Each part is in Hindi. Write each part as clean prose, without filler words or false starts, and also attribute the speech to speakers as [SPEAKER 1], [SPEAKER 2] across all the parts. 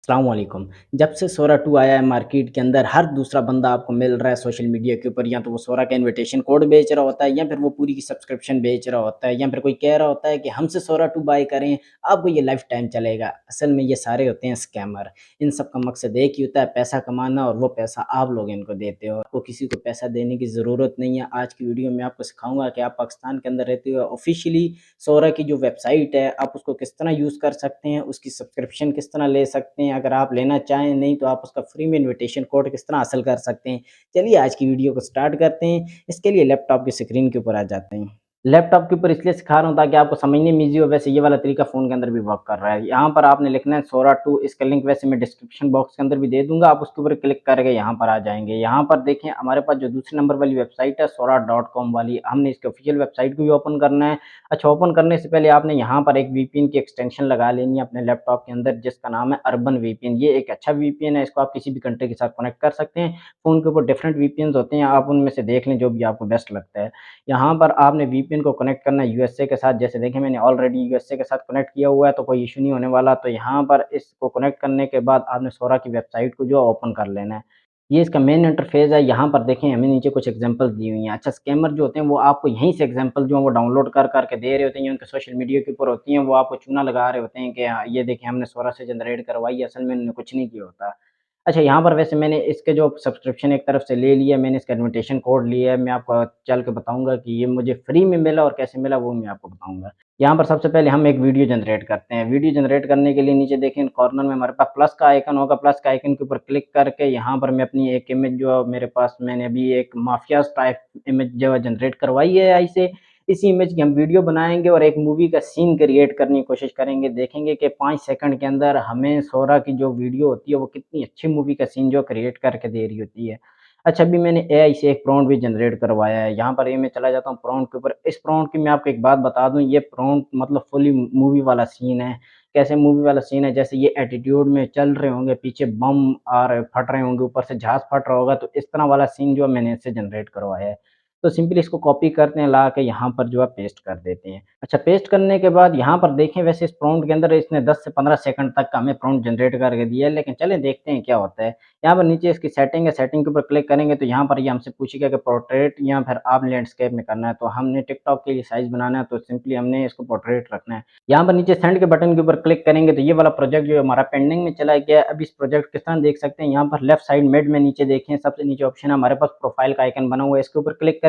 [SPEAKER 1] अस्सलाम वालेकुम। जब से सोरा 2 आया है मार्केट के अंदर हर दूसरा बंदा आपको मिल रहा है सोशल मीडिया के ऊपर, या तो वो सोरा का इन्विटेशन कोड बेच रहा होता है या फिर वो पूरी की सब्सक्रिप्शन बेच रहा होता है, या फिर कोई कह रहा होता है कि हमसे सोरा 2 बाय करें, आपको ये लाइफ टाइम चलेगा। असल में ये सारे होते हैं स्कैमर। इन सब का मकसद एक ही होता है, पैसा कमाना, और वो पैसा आप लोग इनको देते हो। आपको किसी को पैसा देने की ज़रूरत नहीं है। आज की वीडियो में आपको सिखाऊँगा कि आप पाकिस्तान के अंदर रहते हुए ऑफ़िशियली सोरा की जो वेबसाइट है, आप उसको किस तरह यूज़ कर सकते हैं, उसकी सब्सक्रिप्शन किस तरह ले सकते हैं, अगर आप लेना चाहें, नहीं तो आप उसका फ्री में इन्विटेशन कोड किस तरह हासिल कर सकते हैं। चलिए आज की वीडियो को स्टार्ट करते हैं। इसके लिए लैपटॉप की स्क्रीन के ऊपर आ जाते हैं। लैपटॉप के ऊपर इसलिए सिखा रहा हूँ ताकि आपको समझने में ईज़ी हो। वैसे ये वाला तरीका फ़ोन के अंदर भी वर्क कर रहा है। यहाँ पर आपने लिखना है सोरा 2, इसका लिंक वैसे मैं डिस्क्रिप्शन बॉक्स के अंदर भी दे दूँगा, आप उसके ऊपर क्लिक करके यहाँ पर आ जाएँगे। यहाँ पर देखें हमारे पास जो दूसरे नंबर वाली वेबसाइट है सोरा.com वाली, हमने इसकी ऑफ़िशियल वेबसाइट को भी ओपन करना है। अच्छा, ओपन करने से पहले आपने यहाँ पर एक वीपीएन की एक्सटेंशन लगा लेनी है अपने लैपटॉप के अंदर, जिसका नाम है अर्बन वीपीएन। ये एक अच्छा वीपीएन है, इसको आप किसी भी कंट्री के साथ कनेक्ट कर सकते हैं। फ़ोन के ऊपर डिफरेंट वीपीएन्स होते हैं, आप उनमें से देख लें जो भी आपको बेस्ट लगता है। यहाँ पर आपने वीपीएन को कनेक्ट करना है यूएसए के साथ। जैसे देखें मैंने ऑलरेडी यूएसए के साथ कनेक्ट किया हुआ है, तो कोई इश्यू नहीं होने वाला। तो यहाँ पर इसको कनेक्ट करने के बाद आपने सोरा की वेबसाइट को जो ओपन कर लेना है। ये इसका मेन इंटरफ़ेस है। यहाँ पर देखें हमें नीचे कुछ एग्ज़ाम्पल्स दी हुई हैं। अच्छा, स्कैमर जो होते हैं वो आपको यहीं से एग्ज़ाम्पल जो है वो डाउनलोड कर के दे रहे होते हैं, या उनके सोशल मीडिया के ऊपर होती हैं, वो आपको चूना लगा रहे होते हैं कि हाँ, ये देखिए हमने सोरा से जनरेट करवाई है, असल में उन्होंने कुछ नहीं किया होता। अच्छा, यहाँ पर वैसे मैंने इसके जो सब्सक्रिप्शन एक तरफ से ले लिया है, मैंने इसका इन्विटेशन कोड लिया है, मैं आपको चल के बताऊँगा कि ये मुझे फ्री में मिला और कैसे मिला, वो मैं आपको बताऊँगा। यहाँ पर सबसे पहले हम एक वीडियो जनरेट करते हैं। वीडियो जनरेट करने के लिए नीचे देखें कॉर्नर में हमारे पास प्लस का आइकन होगा, प्लस का आइकन के ऊपर क्लिक करके यहाँ पर मैं अपनी एक इमेज जो मेरे पास, मैंने अभी एक माफियाज़ टाइप इमेज जो है जनरेट करवाई है एआई से। इसी इमेज की हम वीडियो बनाएँगे और एक मूवी का सीन क्रिएट करने की कोशिश करेंगे। देखेंगे कि 5 सेकंड के अंदर हमें सोरा की जो वीडियो होती है वो कितनी अच्छी मूवी का सीन जो क्रिएट करके दे रही होती है। अच्छा, अभी मैंने एआई से एक प्रॉम्प्ट भी जनरेट करवाया है। यहाँ पर ये मैं चला जाता हूँ प्रॉम्प्ट के ऊपर। इस प्रॉम्प्ट की मैं आपको एक बात बता दूँ, ये प्रॉम्प्ट मतलब फुली मूवी वाला सीन है। कैसे मूवी वाला सीन है, जैसे ये एटीट्यूड में चल रहे होंगे, पीछे बम आ रहे फट रहे होंगे, ऊपर से जहाज़ फट रहा होगा, तो इस तरह वाला सीन जो मैंने इससे जनरेट करवाया है। तो सिंपली इसको कॉपी करते हैं, ला के यहाँ पर जो है पेस्ट कर देते हैं। अच्छा, पेस्ट करने के बाद यहाँ पर देखें वैसे इस प्रॉम्प्ट के अंदर इसने 10 से 15 सेकंड तक का हमें प्रॉम्प्ट जनरेट करके दिया है, लेकिन चलें देखते हैं क्या होता है। यहाँ पर नीचे इसकी सेटिंग है, सेटिंग के ऊपर क्लिक करेंगे तो यहाँ पर ये हमसे पूछेगा कि पोर्ट्रेट या फिर आप लैंडस्केप में करना है, तो हमने टिकटॉक के लिए साइज़ बनाना है, तो सिंपली हमने इसको पोर्ट्रेट रखना है। यहाँ पर नीचे सेंड के बटन के ऊपर क्लिक करेंगे तो ये वाला प्रोजेक्ट जो है हमारा पेंडिंग में चला गया है। अब इस प्रोजेक्ट किस तरह देख सकते हैं, यहाँ पर लेफ्ट साइड मिड में नीचे देखें, सबसे नीचे ऑप्शन है हमारे पास प्रोफाइल का आइकन बना हुआ है, इसके ऊपर क्लिक करेंगे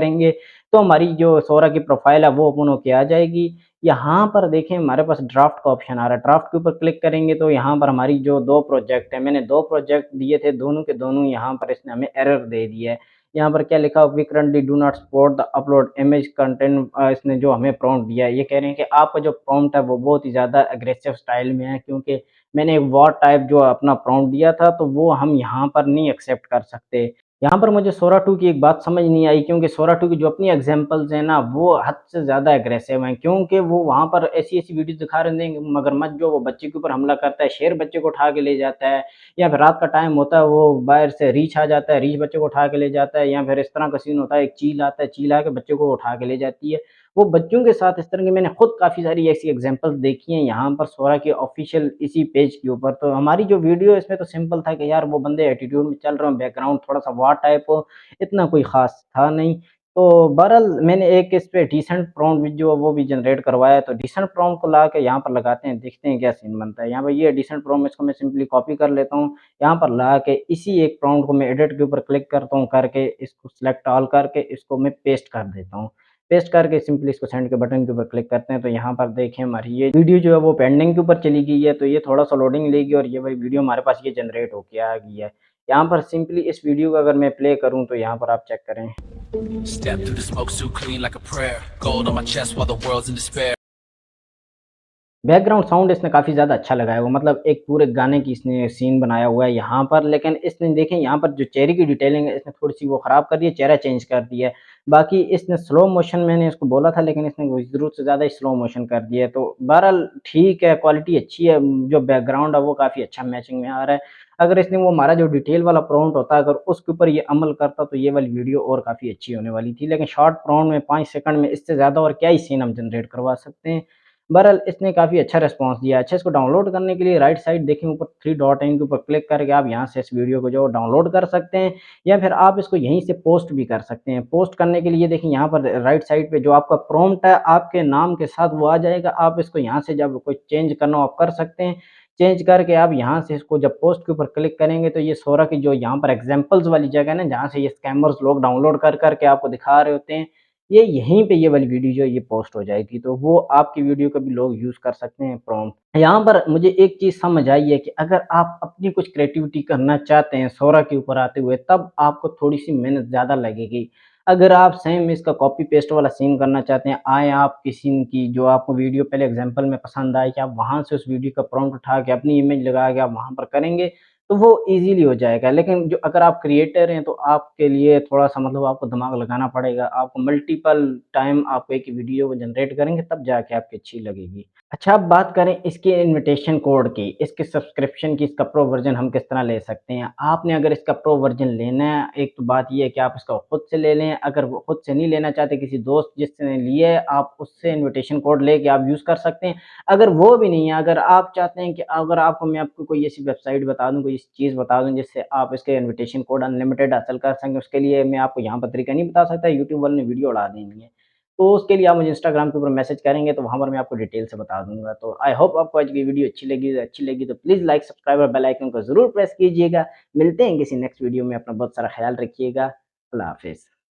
[SPEAKER 1] तो हमारी जो सोरा की प्रोफाइल है वो ओपन होके आ जाएगी। यहाँ पर देखें हमारे पास ड्राफ्ट का ऑप्शन आ रहा है, ड्राफ्ट के ऊपर क्लिक करेंगे तो यहाँ पर हमारी जो 2 प्रोजेक्ट है, मैंने 2 प्रोजेक्ट दिए थे, दोनों के दोनों यहाँ पर इसने हमें एरर दे दिया है। यहाँ पर क्या लिखा, we currently do not support the upload image content, इसने जो हमें प्रॉम्प्ट दिया है, ये कह रहे हैं कि आपका जो प्रॉम्प्ट है वो बहुत ही ज़्यादा एग्रेसिव स्टाइल में है, क्योंकि मैंने एक वॉर टाइप जो अपना प्रॉम्प्ट दिया था, तो वो हम यहाँ पर नहीं एक्सेप्ट कर सकते। यहाँ पर मुझे सोरा 2 की एक बात समझ नहीं आई, क्योंकि सोरा 2 की जो अपनी एग्ज़ाम्पल्स हैं ना, वो हद से ज़्यादा एग्रेसिव हैं, क्योंकि वो वहाँ पर ऐसी-ऐसी वीडियोज़ दिखा रहे हैं, मगरमच्छ जो वो बच्चे के ऊपर हमला करता है, शेर बच्चे को उठा के ले जाता है, या फिर रात का टाइम होता है, वो बाहर से रीछ आ जाता है, रीछ बच्चे को उठा के ले जाता है, या फिर इस तरह का सीन होता है, एक चील आता है, चील आके बच्चे को उठा के ले जाती है। वो बच्चों के साथ इस तरह की मैंने खुद काफ़ी सारी ऐसी एग्ज़ाम्पल्स देखी हैं यहाँ पर सोरा के ऑफ़िशियल इसी पेज के ऊपर। तो हमारी जो वीडियो है इसमें तो सिंपल था कि यार वो बंदे एटीट्यूड में चल रहे हों, बैकग्राउंड थोड़ा-सा वार टाइप हो, इतना कोई ख़ास था नहीं। तो बहरहाल मैंने एक इस पे डिसेंट प्रॉम्प्ट भी जो है वो भी जनरेट करवाया है, तो डिसेंट प्रॉम्प्ट को ला के यहाँ पर लगाते हैं, देखते हैं क्या सीन बनता है। यहाँ पे ये डिसेंट प्रॉम्प्ट, इसको मैं सिंपली कॉपी कर लेता हूँ, यहाँ पर ला के इसी एक प्रॉम्प्ट को मैं एडिट के ऊपर क्लिक करता हूँ, करके इसको सिलेक्ट ऑल करके इसको मैं पेस्ट कर देता हूँ। पेस्ट करके सिंपली इसको सेंड के बटन के ऊपर क्लिक करते हैं, तो यहाँ पर देखें हमारी ये वीडियो जो है वो पेंडिंग के ऊपर चली गई है, तो ये थोड़ा-सा लोडिंग लेगी और ये वाली वीडियो हमारे पास ये जनरेट होके आ गई है। यहाँ पर सिंपली इस वीडियो को अगर मैं प्ले करूँ तो यहाँ पर आप चेक करें।
[SPEAKER 2] Step through the smoke, suit clean like a prayer. Gold on my chest while the world's in despair.
[SPEAKER 1] Background sound इसने काफ़ी ज़्यादा अच्छा लगाया हुआ, मतलब एक पूरे गाने की इसने सीन बनाया हुआ है यहाँ पर, लेकिन इसने देखें यहाँ पर जो चेहरे की डिटेलिंग है इसने थोड़ी-सी वो ख़राब कर दी है, चेहरा चेंज कर दिया है। बाकी इसने स्लो मोशन, मैंने इसको बोला था लेकिन इसने वो ज़रूरत से ज़्यादा ही स्लो मोशन कर दिया है। तो बहरहाल ठीक है, क्वालिटी अच्छी है, जो बैकग्राउंड है वो काफ़ी अच्छा मैचिंग में आ रहा है। अगर इसने वो हमारा जो डिटेल वाला प्रॉम्प्ट होता, अगर उसके ऊपर ये अमल करता तो ये वाली वीडियो और काफ़ी अच्छी होने वाली थी। लेकिन शॉर्ट प्रॉम्प्ट में 5 सेकंड में इससे ज़्यादा और क्या ही सीन हम जनरेट करवा सकते हैं। बहरहाल इसने काफ़ी अच्छा रिस्पॉन्स दिया। अच्छा, इसको डाउनलोड करने के लिए राइट साइड देखें ऊपर 3 डॉट है, इनके ऊपर क्लिक करके आप यहाँ से इस वीडियो को जो डाउनलोड कर सकते हैं या फिर आप इसको यहीं से पोस्ट भी कर सकते हैं। पोस्ट करने के लिए देखें यहाँ पर राइट साइड पे जो आपका प्रॉम्प्ट है आपके नाम के साथ वो आ जाएगा। आप इसको यहाँ से जब कोई चेंज करना हो आप कर सकते हैं। चेंज करके आप यहाँ से इसको जब पोस्ट के ऊपर क्लिक करेंगे तो ये सोरा की जो यहाँ पर एग्ज़ाम्पल्स वाली जगह है ना, जहाँ से ये स्कैमर्स लोग डाउनलोड कर के आपको दिखा रहे होते हैं, ये यहीं पे ये वाली वीडियो जो है ये पोस्ट हो जाएगी। तो वो आपकी वीडियो का भी लोग यूज़ कर सकते हैं प्रॉम्प्ट। यहाँ पर मुझे एक चीज़ समझ आई है कि अगर आप अपनी कुछ क्रिएटिविटी करना चाहते हैं सोरा के ऊपर आते हुए, तब आपको थोड़ी-सी मेहनत ज़्यादा लगेगी। अगर आप सेम इसका कॉपी पेस्ट वाला सीन करना चाहते हैं, आएँ आप किसी की जो आपको वीडियो पहले एग्ज़ाम्पल में पसंद आए कि आप वहाँ से उस वीडियो का प्रॉम्प्ट उठा के अपनी इमेज लगा के आप वहाँ पर करेंगे, तो वो ईज़िली हो जाएगा। लेकिन जो अगर आप क्रिएटर हैं तो आपके लिए थोड़ा-सा मतलब आपको दिमाग लगाना पड़ेगा। आपको मल्टीपल टाइम आप एक वीडियो को जनरेट करेंगे तब जाके आपकी अच्छी लगेगी। अच्छा, अब बात करें इसके इन्विटेशन कोड की, इसके सब्सक्रिप्शन की, इसका प्रो वर्ज़न हम किस तरह ले सकते हैं। आपने अगर इसका प्रो वर्ज़न लेना है, एक तो बात ये है कि आप इसका खुद से ले लें। अगर वो खुद से नहीं लेना चाहते, किसी दोस्त जिसने लिया है, आप उससे इन्विटेशन कोड लेके आप यूज़ कर सकते हैं। अगर वो भी नहीं है, अगर आप चाहते हैं कि अगर आपको मैं आपको कोई ऐसी वेबसाइट बता दूँ, कोई ऐसी चीज़ बता दूँ जिससे आप इसके इन्विटेशन कोड अनलिमिटेड हासिल कर सकें, उसके लिए मैं आपको यहाँ पर तरीका नहीं बता सकता, यूट्यूब वालों ने वीडियो उड़ा देनी है। तो उसके लिए आप मुझे इंस्टाग्राम के ऊपर मैसेज करेंगे तो वहाँ पर मैं आपको डिटेल से बता दूँगा। तो आई होप आपको आज की वीडियो अच्छी लगी तो प्लीज़ लाइक, सब्सक्राइब और बेल आइकन को ज़रूर प्रेस कीजिएगा। मिलते हैं किसी नेक्स्ट वीडियो में, अपना बहुत सारा ख़्याल रखिएगा। अल्लाह हाफ़िज़।